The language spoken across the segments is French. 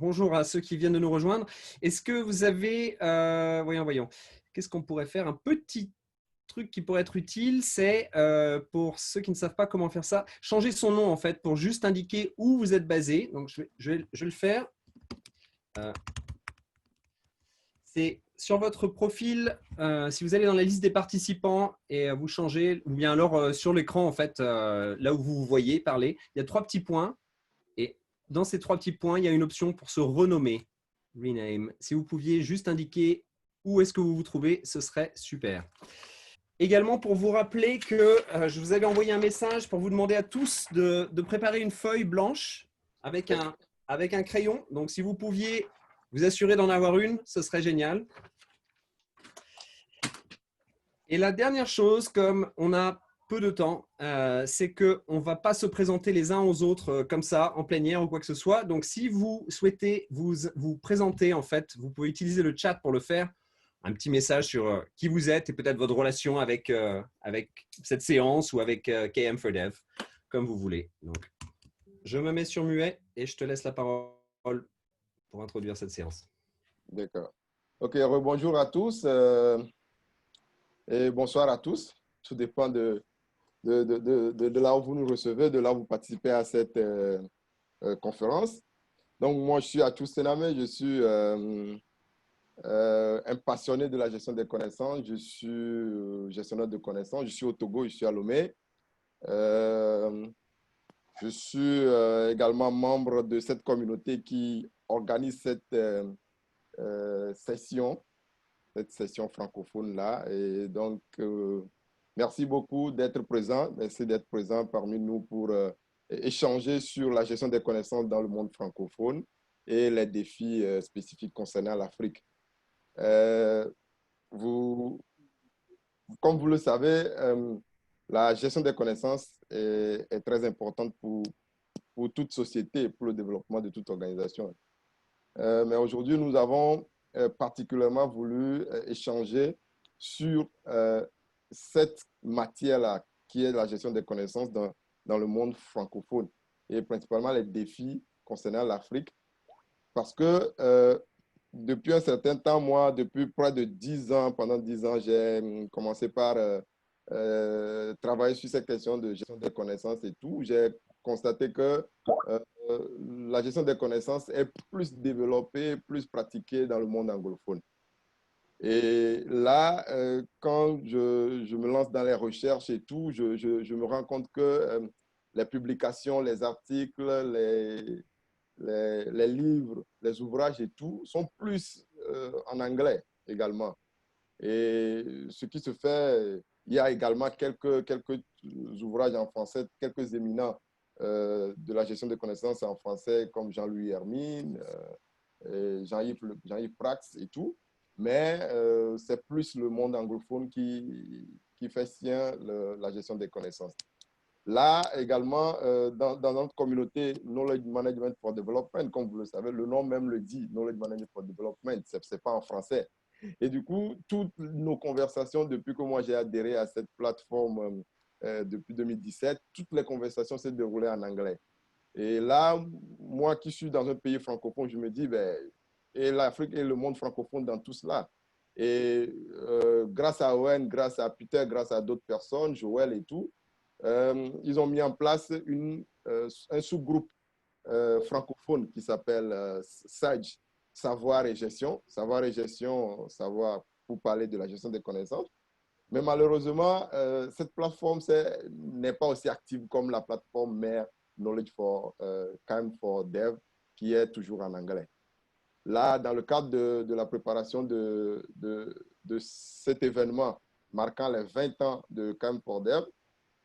Bonjour à ceux qui viennent de nous rejoindre. Est-ce que vous avez, voyons, qu'est-ce qu'on pourrait faire? Un petit truc qui pourrait être utile, c'est pour ceux qui ne savent pas comment faire ça, changer son nom en fait pour juste indiquer où vous êtes basé. Donc je vais le faire. Euh, c'est sur votre profil, si vous allez dans la liste des participants et vous changez, ou bien alors sur l'écran en fait, là où vous vous voyez parler, il y a trois petits points. Et dans ces trois petits points, il y a une option pour se renommer. Rename. Si vous pouviez juste indiquer où est-ce que vous vous trouvez, ce serait super. Également pour vous rappeler que je vous avais envoyé un message pour vous demander à tous de préparer une feuille blanche avec un crayon. Donc si vous pouviez vous assurer d'en avoir une, ce serait génial. Et la dernière chose, comme on a peu de temps, c'est qu'on ne va pas se présenter les uns aux autres comme ça, en plénière ou quoi que ce soit. Donc, si vous souhaitez vous présenter, en fait, vous pouvez utiliser le chat pour le faire. Un petit message sur qui vous êtes et peut-être votre relation avec cette séance ou avec KM4Dev, comme vous voulez. Donc, je me mets sur muet et je te laisse la parole pour introduire cette séance. D'accord. OK, rebonjour à tous et bonsoir à tous. Tout dépend de là où vous nous recevez, de là où vous participez à cette conférence. Donc, moi, je suis Atou Sename, je suis un passionné de la gestion des connaissances. Je suis gestionnaire de connaissances. Je suis au Togo, je suis à Lomé. Je suis également membre de cette communauté qui organise cette session francophone-là. Et donc, merci beaucoup d'être présent. Merci d'être présent parmi nous pour échanger sur la gestion des connaissances dans le monde francophone et les défis spécifiques concernant l'Afrique. Vous, Comme vous le savez, la gestion des connaissances est très importante pour toute société, pour le développement de toute organisation. Mais aujourd'hui, nous avons particulièrement voulu échanger sur cette matière-là, qui est la gestion des connaissances dans le monde francophone, et principalement les défis concernant l'Afrique. Parce que depuis un certain temps, moi, depuis près de 10 ans, pendant 10 ans, j'ai commencé par travailler sur cette question de gestion des connaissances et tout. J'ai constaté que la gestion des connaissances est plus développée, plus pratiquée dans le monde anglophone. Et là, quand je me lance dans les recherches et tout, je me rends compte que les publications, les articles, les livres, les ouvrages et tout sont plus en anglais également. Et ce qui se fait, il y a également quelques ouvrages en français, quelques éminents de la gestion des connaissances en français, comme Jean-Louis Hermine, Jean-Yves Prax et tout. Mais c'est plus le monde anglophone qui fait sien la gestion des connaissances. Là également, dans notre communauté Knowledge Management for Development, comme vous le savez, le nom même le dit, Knowledge Management for Development, ce n'est pas en français. Et du coup, toutes nos conversations, depuis que moi j'ai adhéré à cette plateforme depuis 2017, toutes les conversations s'est déroulées en anglais. Et là, moi qui suis dans un pays francophone, je me dis, ben, et l'Afrique et le monde francophone dans tout cela. Et grâce à Owen, grâce à Peter, grâce à d'autres personnes, Joël et tout, ils ont mis en place un sous-groupe francophone qui s'appelle SAGE, Savoir et Gestion. Savoir et Gestion, savoir pour parler de la gestion des connaissances. Mais malheureusement, cette plateforme n'est pas aussi active comme la plateforme mère Knowledge for Time for Dev, qui est toujours en anglais. Là, dans le cadre de la préparation de cet événement marquant les 20 ans de Time for Dev,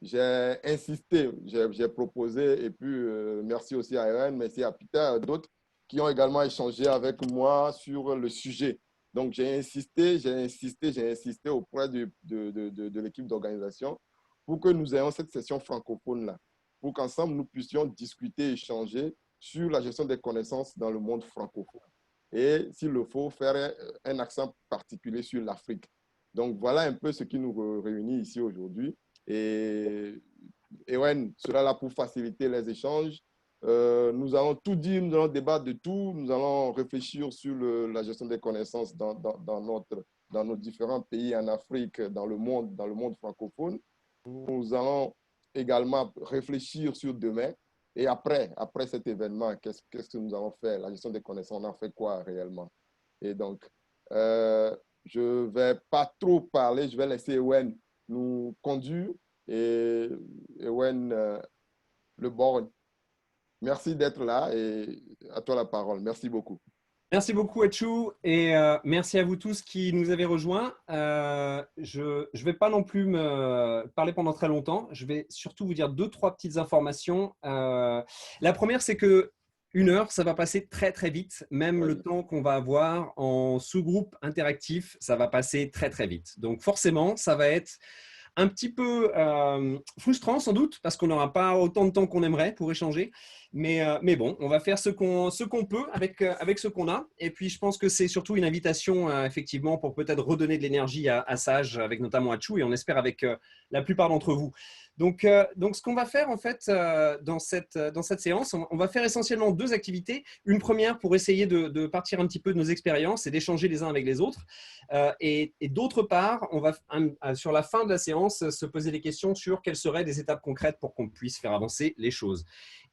j'ai insisté, j'ai proposé, et puis merci aussi à Erin, merci à Peter, et d'autres qui ont également échangé avec moi sur le sujet. Donc, j'ai insisté auprès de l'équipe d'organisation pour que nous ayons cette session francophone-là, pour qu'ensemble, nous puissions discuter, échanger sur la gestion des connaissances dans le monde francophone. Et s'il le faut, faire un accent particulier sur l'Afrique. Donc, voilà un peu ce qui nous réunit ici aujourd'hui. Et ouais, cela là pour faciliter les échanges. Nous allons tout dire, nous allons débattre de tout, nous allons réfléchir sur la gestion des connaissances dans nos différents pays en Afrique, dans le monde francophone. Nous allons également réfléchir sur demain. Et après cet événement, qu'est-ce que nous allons faire? La gestion des connaissances, on en fait quoi réellement? Et donc, je ne vais pas trop parler, je vais laisser Ewen nous conduire. Et Ewen, le board. Merci d'être là et à toi la parole. Merci beaucoup. Merci beaucoup, Etchou, et merci à vous tous qui nous avez rejoints. Je ne vais pas non plus me parler pendant très longtemps. Je vais surtout vous dire deux, trois petites informations. La première, c'est que 1 heure, ça va passer très, très vite. Même Oui. le temps qu'on va avoir en sous-groupe interactif, ça va passer très, très vite. Donc, forcément, ça va être un petit peu frustrant sans doute parce qu'on n'aura pas autant de temps qu'on aimerait pour échanger. Mais bon, on va faire ce qu'on peut avec ce qu'on a. Et puis, je pense que c'est surtout une invitation, effectivement, pour peut-être redonner de l'énergie à Sage, avec notamment à Chou, et on espère avec la plupart d'entre vous. Donc, ce qu'on va faire, en fait, dans cette séance, on va faire essentiellement 2 activités. Une première pour essayer de partir un petit peu de nos expériences et d'échanger les uns avec les autres. Et d'autre part, on va, sur la fin de la séance, se poser des questions sur quelles seraient des étapes concrètes pour qu'on puisse faire avancer les choses.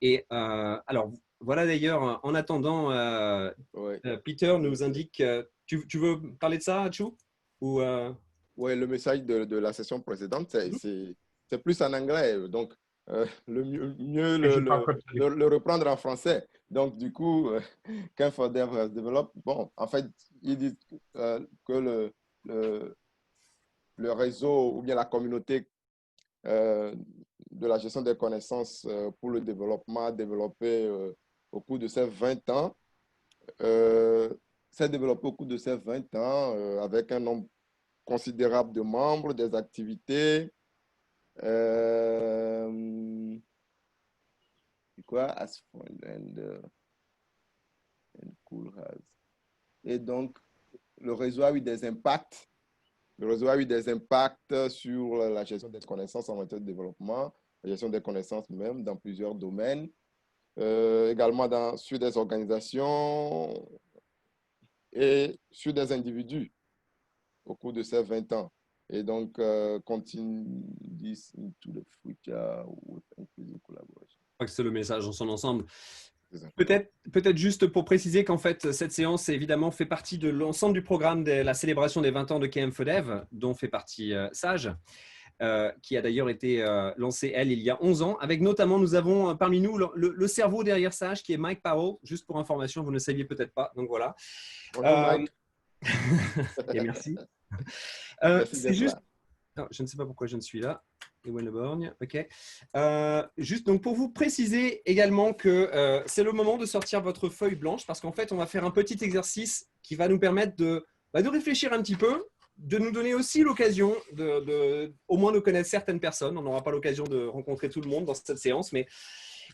Et alors, voilà d'ailleurs, en attendant, Oui. Peter nous indique… tu veux parler de ça, Chou? Ou, Oui, le message de la session précédente, c'est plus en anglais. Donc, le mieux le reprendre en français. Donc, du coup, quand Fodder développe, bon, en fait, il dit que le réseau ou bien la communauté de la gestion des connaissances pour le développement développé au cours de ces 20 ans, s'est développé au cours de ces 20 ans avec un nombre considérable de membres, des activités. Quoi? As fun and cool has. Et donc, le réseau a eu des impacts. Le réseau a eu des impacts sur la gestion des connaissances en matière de développement, la gestion des connaissances même dans plusieurs domaines, également sur des organisations et sur des individus au cours de ces 20 ans. Et donc, continue this into the future with inclusive collaboration. je crois que c'est le message dans son ensemble. C'est ça. Peut-être juste pour préciser qu'en fait, cette séance, évidemment, fait partie de l'ensemble du programme de la célébration des 20 ans de KM4Dev, dont fait partie Sage, qui a d'ailleurs été lancée, elle, il y a 11 ans. Avec notamment, nous avons parmi nous le cerveau derrière Sage, qui est Mike Powell. Juste pour information, vous ne saviez peut-être pas. Donc voilà. Bonjour, Mike. Et merci. Merci C'est d'être juste… là. Non, je ne sais pas pourquoi je ne suis là. Ewen Le Borgne, ok. Juste donc pour vous préciser également que c'est le moment de sortir votre feuille blanche parce qu'en fait, on va faire un petit exercice qui va nous permettre de réfléchir un petit peu, de nous donner aussi l'occasion au moins de connaître certaines personnes. On n'aura pas l'occasion de rencontrer tout le monde dans cette séance, mais…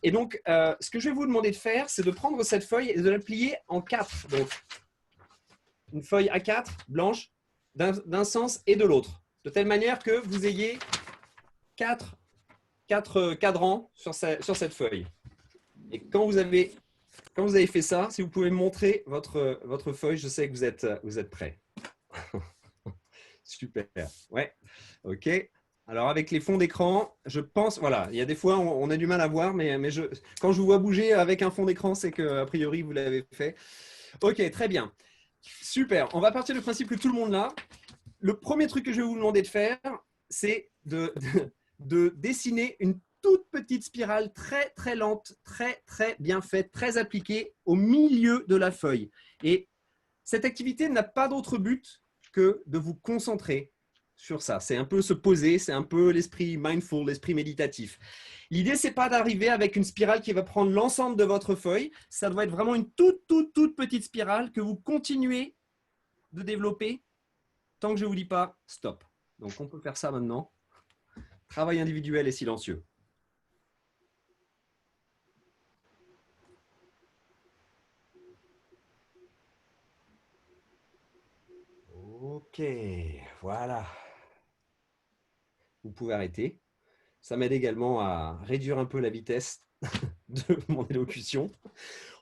Et donc, ce que je vais vous demander de faire, c'est de prendre cette feuille et de la plier en 4. Donc, une feuille A4 blanche d'un sens et de l'autre, de telle manière que vous ayez 4 cadrans sur cette feuille. Et quand vous avez fait ça, si vous pouvez me montrer votre feuille, je sais que vous êtes prêts. Super. Ouais. OK. Alors, avec les fonds d'écran, je pense… Voilà, il y a des fois, on a du mal à voir, mais quand je vous vois bouger avec un fond d'écran, c'est qu'a priori, vous l'avez fait. OK, très bien. Super. On va partir du principe que tout le monde l'a. Le premier truc que je vais vous demander de faire, c'est de dessiner une toute petite spirale très, très lente, très, très bien faite, très appliquée au milieu de la feuille. Et cette activité n'a pas d'autre but que de vous concentrer sur ça. C'est un peu se poser, c'est un peu l'esprit mindful, l'esprit méditatif. L'idée, ce n'est pas d'arriver avec une spirale qui va prendre l'ensemble de votre feuille. Ça doit être vraiment une toute, toute, toute petite spirale que vous continuez de développer tant que je ne vous dis pas stop. Donc, on peut faire ça maintenant. Travail individuel et silencieux. OK, voilà. Vous pouvez arrêter. Ça m'aide également à réduire un peu la vitesse de mon élocution.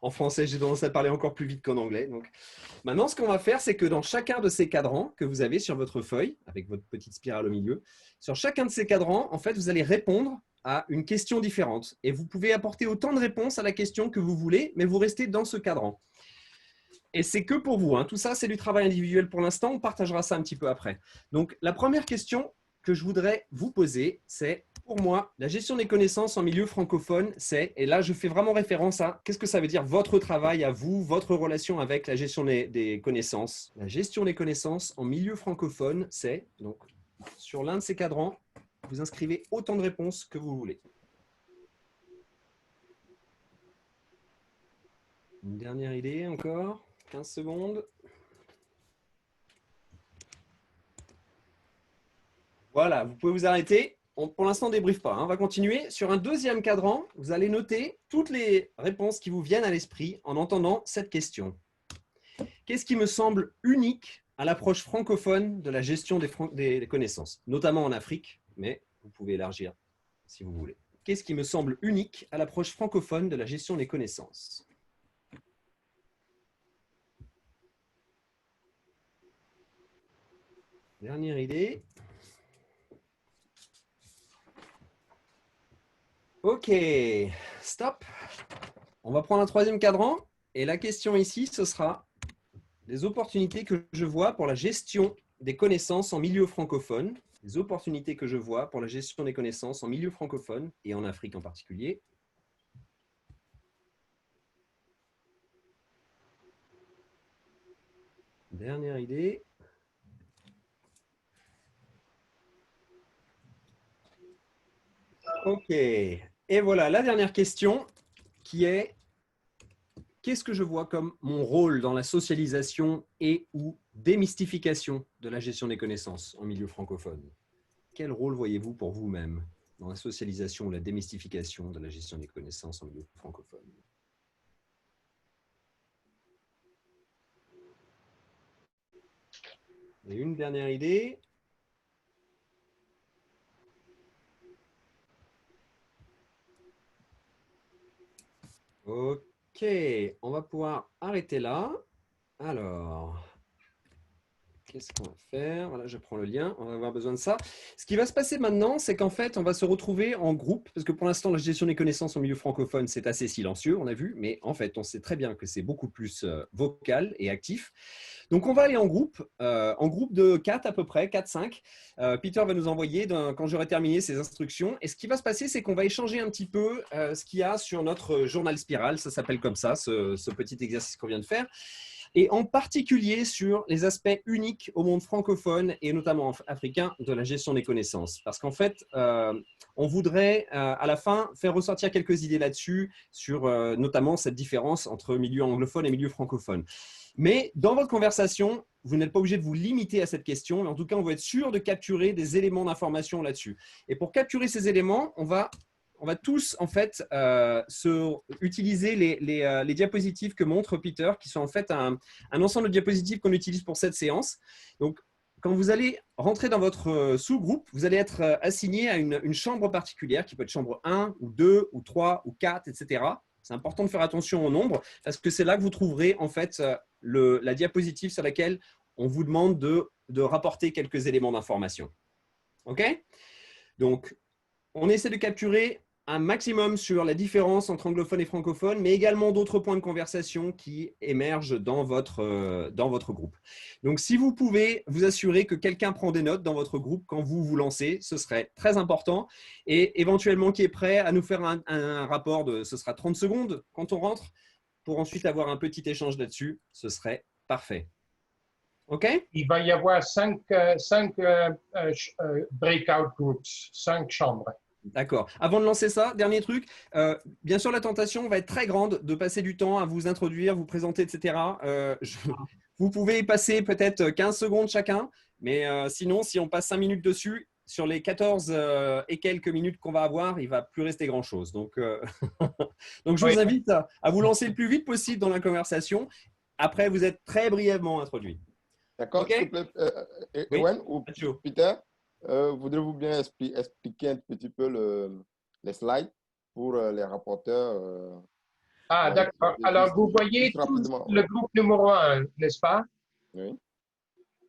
En français, j'ai tendance à parler encore plus vite qu'en anglais. Donc, maintenant, ce qu'on va faire, c'est que dans chacun de ces cadrans que vous avez sur votre feuille, avec votre petite spirale au milieu, sur chacun de ces cadrans, en fait, vous allez répondre à une question différente. Et vous pouvez apporter autant de réponses à la question que vous voulez, mais vous restez dans ce cadran. Et c'est que pour vous. Hein. Tout ça, c'est du travail individuel pour l'instant. On partagera ça un petit peu après. Donc, la première question que je voudrais vous poser, c'est pour moi, la gestion des connaissances en milieu francophone, c'est, et là je fais vraiment référence à, qu'est-ce que ça veut dire votre travail à vous, votre relation avec la gestion des connaissances. La gestion des connaissances en milieu francophone, c'est, donc sur l'un de ces cadrans, vous inscrivez autant de réponses que vous voulez. Une dernière idée encore, 15 secondes. Voilà, vous pouvez vous arrêter. Pour l'instant, on ne débriefe pas. Hein. On va continuer. Sur un deuxième cadran, vous allez noter toutes les réponses qui vous viennent à l'esprit en entendant cette question. Qu'est-ce qui me semble unique à l'approche francophone de la gestion des connaissances, notamment en Afrique, mais vous pouvez élargir si vous voulez. Qu'est-ce qui me semble unique à l'approche francophone de la gestion des connaissances? Dernière idée. Ok, stop. On va prendre un troisième cadran. Et la question ici, ce sera les opportunités que je vois pour la gestion des connaissances en milieu francophone. Les opportunités que je vois pour la gestion des connaissances en milieu francophone et en Afrique en particulier. Dernière idée. Ok. Et voilà la dernière question qui est qu'est-ce que je vois comme mon rôle dans la socialisation et ou démystification de la gestion des connaissances en milieu francophone? Quel rôle voyez-vous pour vous-même dans la socialisation ou la démystification de la gestion des connaissances en milieu francophone? Et une dernière idée. Ok, on va pouvoir arrêter là. Alors, qu'est-ce qu'on va faire? Voilà, je prends le lien, on va avoir besoin de ça. Ce qui va se passer maintenant, c'est qu'en fait, on va se retrouver en groupe, parce que pour l'instant, la gestion des connaissances au milieu francophone, c'est assez silencieux, on a vu, mais en fait, on sait très bien que c'est beaucoup plus vocal et actif. Donc, on va aller en groupe de 4 à peu près, 4-5. Peter va nous envoyer, quand j'aurai terminé ses instructions. Et ce qui va se passer, c'est qu'on va échanger un petit peu ce qu'il y a sur notre journal Spiral. Ça s'appelle comme ça, ce petit exercice qu'on vient de faire. Et en particulier sur les aspects uniques au monde francophone et notamment africain de la gestion des connaissances. Parce qu'en fait, on voudrait à la fin faire ressortir quelques idées là-dessus, sur notamment cette différence entre milieu anglophone et milieu francophone. Mais dans votre conversation, vous n'êtes pas obligé de vous limiter à cette question, mais en tout cas, on va être sûr de capturer des éléments d'information là-dessus. Et pour capturer ces éléments, on va tous en fait utiliser les diapositives que montre Peter, qui sont en fait un ensemble de diapositives qu'on utilise pour cette séance. Donc, quand vous allez rentrer dans votre sous-groupe, vous allez être assigné à une chambre particulière, qui peut être chambre 1 ou 2 ou 3 ou 4, etc. C'est important de faire attention au nombre, parce que c'est là que vous trouverez en fait la diapositive sur laquelle on vous demande de rapporter quelques éléments d'information. OK? Donc, on essaie de capturer un maximum sur la différence entre anglophone et francophone, mais également d'autres points de conversation qui émergent dans votre groupe. Donc, si vous pouvez vous assurer que quelqu'un prend des notes dans votre groupe quand vous vous lancez, ce serait très important. Et éventuellement, qui est prêt à nous faire un rapport ce sera 30 secondes quand on rentre, pour ensuite avoir un petit échange là-dessus, ce serait parfait. OK? Il va y avoir cinq breakout groups, 5 chambres. D'accord. Avant de lancer ça, dernier truc, bien sûr, la tentation va être très grande de passer du temps à vous introduire, vous présenter, etc. Vous pouvez y passer peut-être 15 secondes chacun, mais sinon, si on passe 5 minutes dessus, sur les 14 et quelques minutes qu'on va avoir, il ne va plus rester grand-chose. Donc, donc, je vous invite à vous lancer le plus vite possible dans la conversation. Après, vous êtes très brièvement introduit. D'accord, OK? s'il vous plaît, Ewen ou Peter, voudrez-vous bien expliquer un petit peu les slides? pour les rapporteurs. Ah, d'accord. Alors, vous voyez juste tout rapidement. le groupe numéro 1, n'est-ce pas? Oui.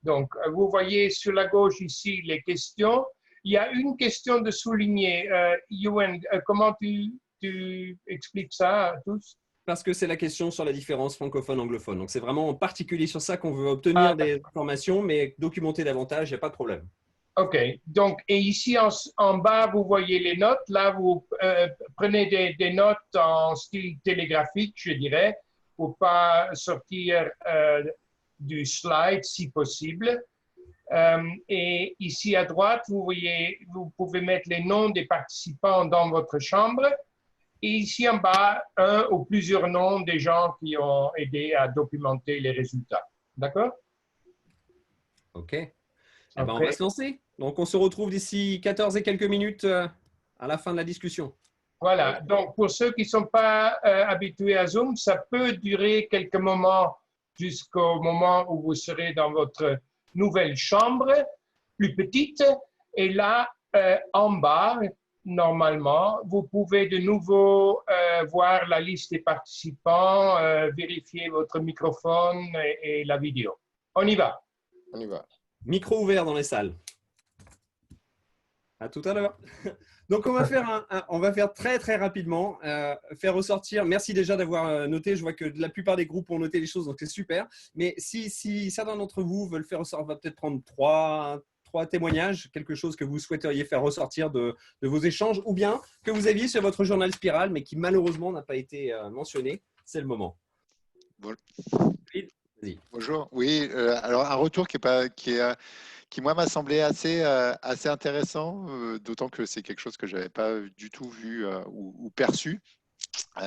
Donc, vous voyez sur la gauche ici les questions. Il y a une question de souligner. Ewan, comment tu expliques ça à tous? Parce que c'est la question sur la différence francophone-anglophone. Donc, c'est vraiment en particulier sur ça qu'on veut obtenir Ah, des informations, mais documenter davantage, il n'y a pas de problème. OK. Donc, et ici en bas, vous voyez les notes. Là, vous prenez des notes en style télégraphique, je dirais, pour pas sortir du slide si possible. Et ici à droite, vous voyez, vous pouvez mettre les noms des participants dans votre chambre. Et ici en bas, un ou plusieurs noms des gens qui ont aidé à documenter les résultats. D'accord? OK. Eh ben, on va OK. se lancer. Donc, on se retrouve d'ici 14 et quelques minutes à la fin de la discussion. Voilà. Donc, pour ceux qui ne sont pas habitués à Zoom, ça peut durer quelques moments jusqu'au moment où vous serez dans votre nouvelle chambre, plus petite. Et là, en bas, normalement, vous pouvez de nouveau voir la liste des participants, vérifier votre microphone et la vidéo. On y va. On y va. Micro ouvert dans les salles. À tout à l'heure. Donc, on va faire très, très rapidement, faire ressortir. Merci déjà d'avoir noté. Je vois que la plupart des groupes ont noté les choses, donc c'est super. Mais si certains d'entre vous veulent faire ressortir, on va peut-être prendre trois témoignages, quelque chose que vous souhaiteriez faire ressortir de vos échanges, ou bien que vous aviez sur votre journal Spiral, mais qui malheureusement n'a pas été mentionné. C'est le moment. Bon. Vas-y. Bonjour. Oui, alors un retour qui moi m'a semblé assez intéressant, d'autant que c'est quelque chose que j'avais pas du tout vu ou perçu.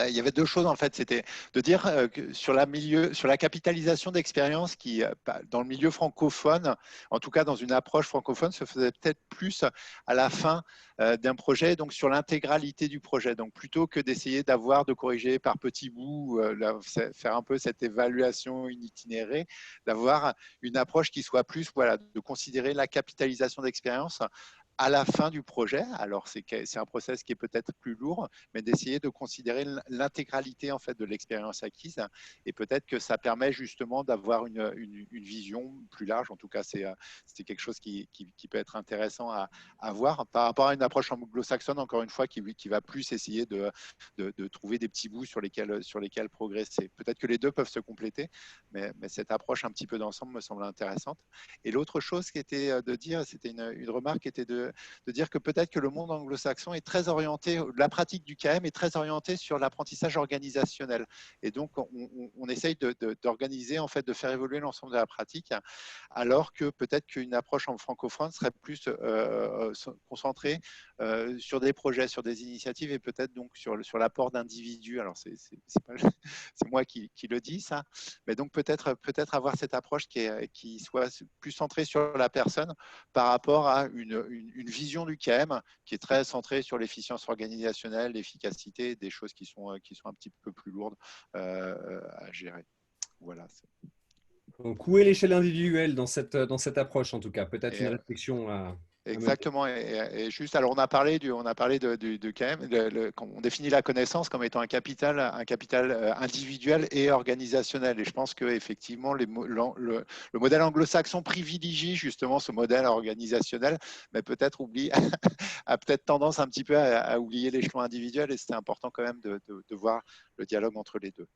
Il y avait deux choses en fait, c'était de dire que sur la capitalisation d'expérience qui, dans le milieu francophone, en tout cas dans une approche francophone, se faisait peut-être plus à la fin d'un projet, donc sur l'intégralité du projet. Donc plutôt que d'essayer de corriger par petits bouts, faire un peu cette évaluation itinérée, d'avoir une approche qui soit plus, voilà, de considérer la capitalisation d'expérience à la fin du projet. Alors, c'est un process qui est peut-être plus lourd, mais d'essayer de considérer l'intégralité en fait de l'expérience acquise. Et peut-être que ça permet justement d'avoir une vision plus large. En tout cas, c'est quelque chose qui peut être intéressant à voir par rapport à une approche anglo-saxonne, encore une fois, qui va plus essayer de trouver des petits bouts sur lesquels progresser. Peut-être que les deux peuvent se compléter, mais cette approche un petit peu d'ensemble me semble intéressante. Et l'autre chose qui était de dire, c'était une remarque qui était de dire que peut-être que le monde anglo-saxon est très orienté, la pratique du KM est très orientée sur l'apprentissage organisationnel. Et donc, on essaye d'organiser, en fait, de faire évoluer l'ensemble de la pratique, alors que peut-être qu'une approche en francophone serait plus concentrée sur des projets, sur des initiatives et peut-être donc sur l'apport d'individus. Alors, c'est moi qui le dis, ça. Mais donc, peut-être avoir cette approche qui soit plus centrée sur la personne par rapport à une vision du KM qui est très centrée sur l'efficience organisationnelle, l'efficacité, des choses qui sont un petit peu plus lourdes à gérer. Voilà. Donc, où est l'échelle individuelle dans cette approche, en tout cas? Peut-être une réflexion à… Exactement. Et juste, alors on a parlé de KM, on définit la connaissance comme étant un capital individuel et organisationnel. Et je pense qu'effectivement, le modèle anglo-saxon privilégie justement ce modèle organisationnel, mais peut-être a peut-être tendance un petit peu à oublier l'échelon individuel. Et c'est important quand même de voir le dialogue entre les deux.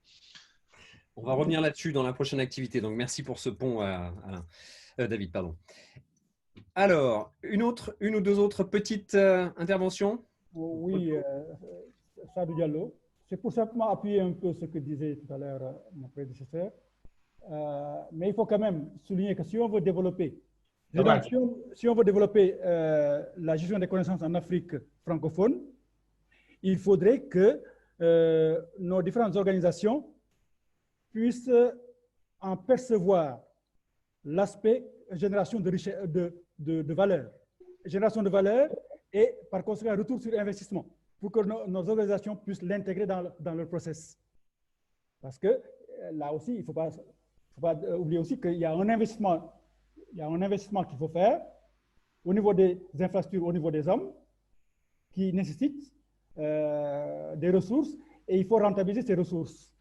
On va revenir là-dessus dans la prochaine activité. Donc, merci pour ce pont, Alain. David, pardon. Alors, une ou deux autres petites interventions? Oui, Sadou Diallo. C'est pour simplement appuyer un peu ce que disait tout à l'heure mon prédécesseur. Mais il faut quand même souligner que si on veut développer, si on veut développer la gestion des connaissances en Afrique francophone, il faudrait que nos différentes organisations puissent en percevoir l'aspect génération de richesse, de valeur. Génération de valeur et par conséquent un retour sur investissement pour que nos organisations puissent l'intégrer dans leur process. Parce que là aussi, il ne faut pas oublier aussi qu'il y a un investissement qu'il faut faire au niveau des infrastructures, au niveau des hommes, qui nécessite des ressources et il faut rentabiliser ces ressources.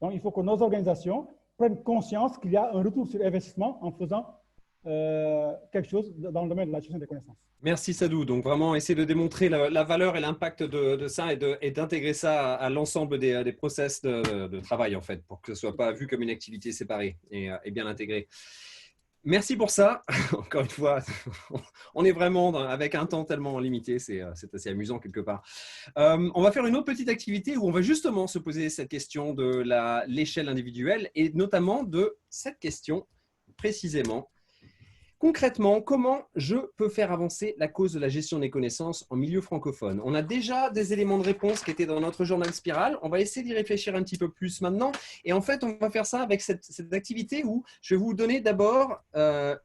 Donc, il faut que nos organisations prennent conscience qu'il y a un retour sur investissement en faisant quelque chose dans le domaine de la gestion des connaissances. Merci Sadou. Donc vraiment essayer de démontrer la valeur et l'impact de ça et d'intégrer ça à l'ensemble des process de travail en fait, pour que ce ne soit pas vu comme une activité séparée et bien intégrée. Merci pour ça. Encore une fois, on est vraiment avec un temps tellement limité, c'est assez amusant quelque part. On va faire une autre petite activité où on va justement se poser cette question de l'échelle individuelle et notamment de cette question précisément. Concrètement, comment je peux faire avancer la cause de la gestion des connaissances en milieu francophone? On a déjà des éléments de réponse qui étaient dans notre journal Spiral. On va essayer d'y réfléchir un petit peu plus maintenant. Et en fait, on va faire ça avec cette activité où je vais vous donner d'abord 1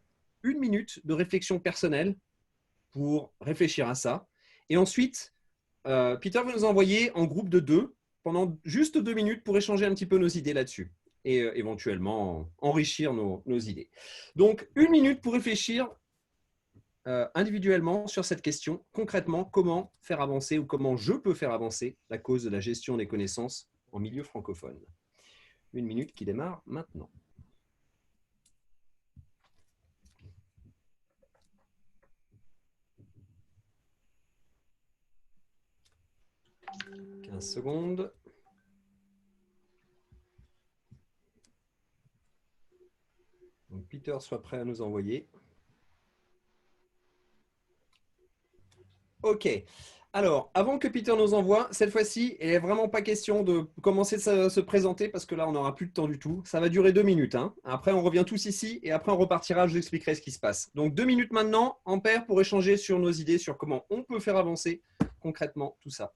minute de réflexion personnelle pour réfléchir à ça. Et ensuite, Peter va nous envoyer en groupe de 2 pendant juste 2 minutes pour échanger un petit peu nos idées là-dessus et éventuellement enrichir nos idées. Donc, 1 minute pour réfléchir individuellement sur cette question. Concrètement, comment faire avancer ou comment je peux faire avancer la cause de la gestion des connaissances en milieu francophone. 1 minute qui démarre maintenant. « 15 secondes. » Donc, Peter soit prêt à nous envoyer. OK. Alors, avant que Peter nous envoie, cette fois-ci, il n'est vraiment pas question de commencer à se présenter parce que là, on n'aura plus de temps du tout. Ça va durer 2 minutes. Hein. Après, on revient tous ici et après, on repartira. Je vous expliquerai ce qui se passe. Donc, 2 minutes maintenant, en paire, pour échanger sur nos idées, sur comment on peut faire avancer concrètement tout ça.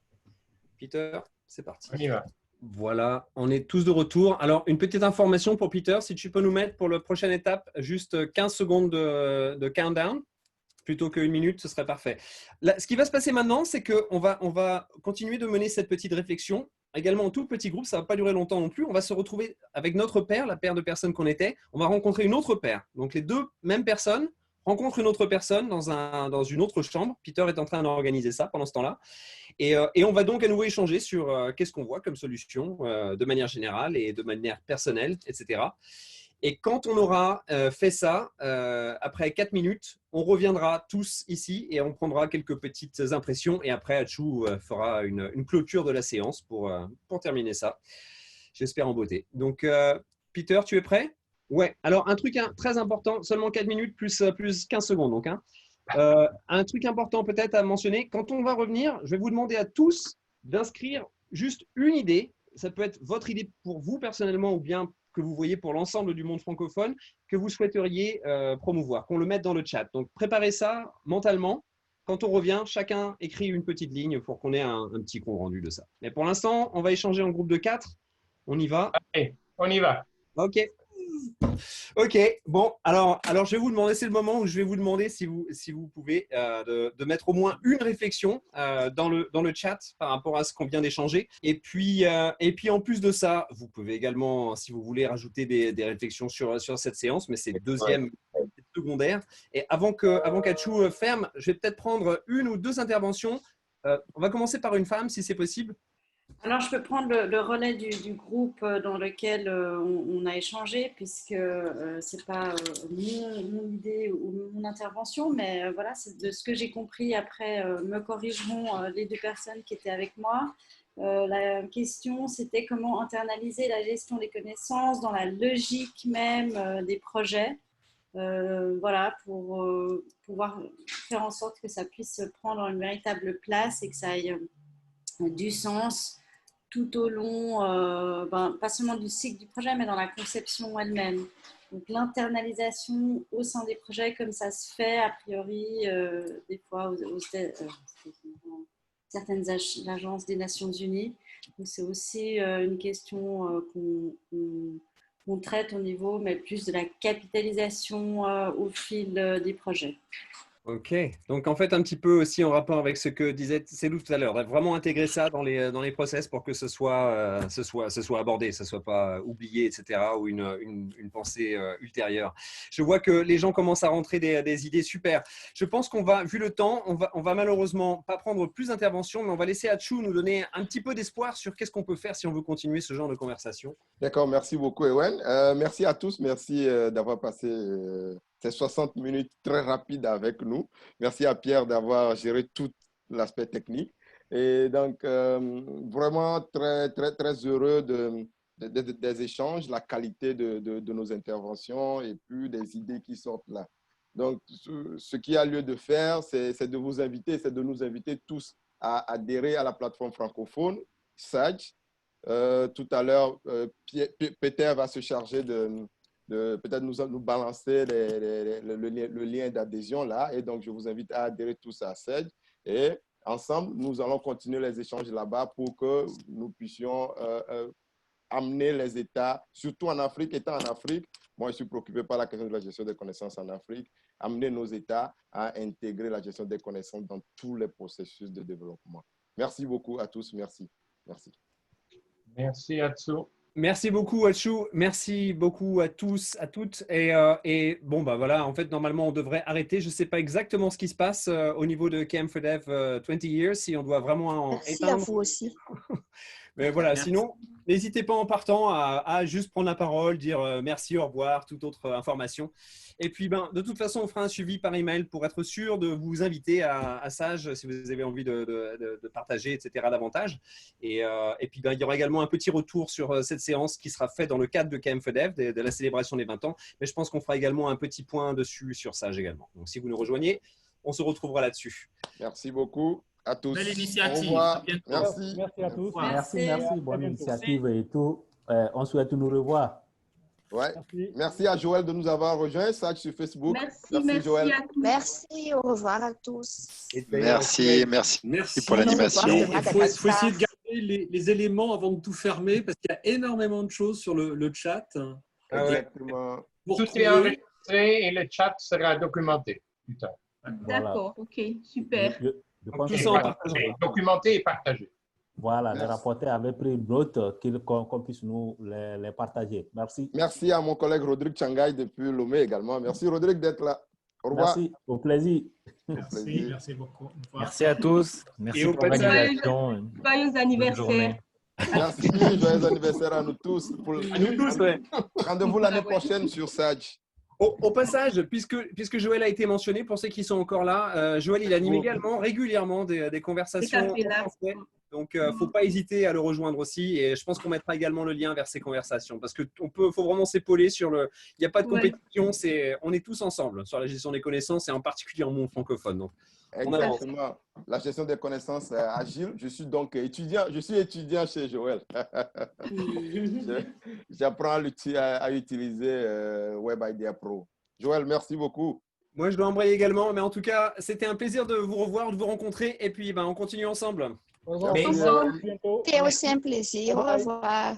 Peter, c'est parti. On y va. Voilà, on est tous de retour. Alors, une petite information pour Peter, si tu peux nous mettre pour la prochaine étape juste 15 secondes de countdown, plutôt qu'1 minute, ce serait parfait. Là, ce qui va se passer maintenant, c'est qu'on va continuer de mener cette petite réflexion, également en tout petit groupe, ça ne va pas durer longtemps non plus. On va se retrouver avec notre paire, la paire de personnes qu'on était. On va rencontrer une autre paire. Donc, les 2 mêmes personnes rencontrent une autre personne dans une autre chambre. Peter est en train d'organiser ça pendant ce temps-là. Et on va donc à nouveau échanger sur qu'est-ce qu'on voit comme solution de manière générale et de manière personnelle, etc. Et quand on aura fait ça, après 4 minutes, on reviendra tous ici et on prendra quelques petites impressions. Et après, Achou fera une clôture de la séance pour terminer ça. J'espère en beauté. Donc, Peter, tu es prêt? Ouais. Alors, un truc très important, seulement 4 minutes plus 15 secondes. Donc, hein. Un truc important peut-être à mentionner, quand on va revenir, je vais vous demander à tous d'inscrire juste une idée. Ça peut être votre idée pour vous personnellement ou bien que vous voyez pour l'ensemble du monde francophone que vous souhaiteriez promouvoir, qu'on le mette dans le chat. Donc, préparez ça mentalement. Quand on revient, chacun écrit une petite ligne pour qu'on ait un petit compte rendu de ça. Mais pour l'instant, on va échanger en groupe de 4. On y va? Allez, on y va. OK. OK, bon, alors je vais vous demander, c'est le moment où je vais vous demander si vous pouvez de mettre au moins une réflexion dans le chat par rapport à ce qu'on vient d'échanger. Et puis en plus de ça, vous pouvez également, si vous voulez, rajouter des réflexions sur cette séance, mais c'est deuxième, secondaire. Et avant qu'Achou ferme, je vais peut-être prendre 1 ou 2 interventions. On va commencer par une femme, si c'est possible. Alors, je peux prendre le relais du groupe dans lequel on a échangé, puisque ce n'est pas mon idée ou mon intervention, mais voilà, c'est de ce que j'ai compris. Après, me corrigeront les 2 personnes qui étaient avec moi. La question, c'était comment internaliser la gestion des connaissances dans la logique même des projets. Voilà, pour pouvoir faire en sorte que ça puisse prendre une véritable place et que ça ait du sens tout au long, pas seulement du cycle du projet, mais dans la conception elle-même. Donc, l'internalisation au sein des projets, comme ça se fait a priori, des fois, certaines agences des Nations Unies. Donc, c'est aussi une question qu'on traite au niveau, mais plus de la capitalisation au fil des projets. Ok, donc en fait un petit peu aussi en rapport avec ce que disait Célou tout à l'heure, vraiment intégrer ça dans les process pour que ce soit abordé, ce soit pas oublié, etc. ou une pensée ultérieure. Je vois que les gens commencent à rentrer des idées super. Je pense qu'on va, vu le temps, on va malheureusement pas prendre plus d'interventions, mais on va laisser Atchou nous donner un petit peu d'espoir sur qu'est-ce qu'on peut faire si on veut continuer ce genre de conversation. D'accord, merci beaucoup, Ewen. Merci à tous, merci d'avoir passé ces 60 minutes très rapides avec nous. Merci à Pierre d'avoir géré tout l'aspect technique. Et donc, vraiment très, très, très heureux des échanges, la qualité de nos interventions et puis des idées qui sortent là. Donc, ce qu'il y a lieu de faire, c'est de vous inviter, c'est de nous inviter tous à adhérer à la plateforme francophone, SAGE. Tout à l'heure, Peter va se charger de peut-être nous balancer le lien d'adhésion là. Et donc, je vous invite à adhérer tous à SAGE. Et ensemble, nous allons continuer les échanges là-bas pour que nous puissions amener les États, surtout en Afrique, étant en Afrique, moi je suis préoccupé par la question de la gestion des connaissances en Afrique, amener nos États à intégrer la gestion des connaissances dans tous les processus de développement. Merci beaucoup à tous, merci. Merci. Merci, Atsu. Merci beaucoup, Atchou. Merci beaucoup à tous, à toutes. Et bon, bah voilà, en fait, normalement, on devrait arrêter. Je ne sais pas exactement ce qui se passe au niveau de KM4Dev 20 Years, si on doit vraiment en Merci éteindre. à vous aussi. Mais voilà, Merci. sinon, n'hésitez pas en partant à juste prendre la parole, dire merci, au revoir, toute autre information. Et puis, ben, de toute façon, on fera un suivi par email pour être sûr de vous inviter à Sage si vous avez envie de partager, etc. davantage. Et puis, ben, il y aura également un petit retour sur cette séance qui sera faite dans le cadre de KM4Dev, de la célébration des 20 ans. Mais je pense qu'on fera également un petit point dessus sur Sage également. Donc, si vous nous rejoignez, on se retrouvera là-dessus. Merci beaucoup à tous. Belle initiative. Au revoir. À bientôt. Merci. Merci à tous. Merci. Merci. Bonne initiative et tout. On souhaite nous revoir. Ouais. Merci. Merci à Joël de nous avoir rejoints, Sage sur Facebook. Merci Joël. à tous. Merci, au revoir à tous. Merci pour l'animation. Il faut essayer de garder les éléments avant de tout fermer parce qu'il y a énormément de choses sur le chat. Exactement. Pour Tout trouver- est enregistré et le chat sera documenté plus tard. D'accord, ok, super. Je pense Tout que ça en voilà, partageant. Documenté et partagé. voilà, les Merci. rapporteurs avaient pris note qu'on puisse nous les partager. Merci. Merci à mon collègue Rodrigue Changaï depuis Lomé également. Merci Rodrigue d'être là. Au revoir. Merci. Au plaisir. Merci, merci beaucoup. Au revoir. Merci à tous. Merci Et au pour passage- l'organisation. Joyeux Bonne journée. Merci. Joyeux anniversaire à nous tous. À nous tous, ouais. Rendez-vous l'année prochaine sur Sage. Au passage, puisque Joël a été mentionné, pour ceux qui sont encore là, Joël, il anime également régulièrement des conversations en français. Donc, il ne faut pas hésiter à le rejoindre aussi. Et je pense qu'on mettra également le lien vers ces conversations. Parce qu'il faut vraiment s'épauler sur le… Il n'y a pas de compétition, on est tous ensemble sur la gestion des connaissances et en particulier en monde francophone. Donc, on avance. Exactement. La gestion des connaissances agile. Je suis donc étudiant. Je suis étudiant chez Joël. J'apprends à utiliser Web Idea Pro. Joël, merci beaucoup. Moi, je dois embrayer également. Mais en tout cas, c'était un plaisir de vous revoir, de vous rencontrer. Et puis, ben, on continue ensemble. Au revoir. Mais- À bientôt. C'était aussi un plaisir. Au revoir.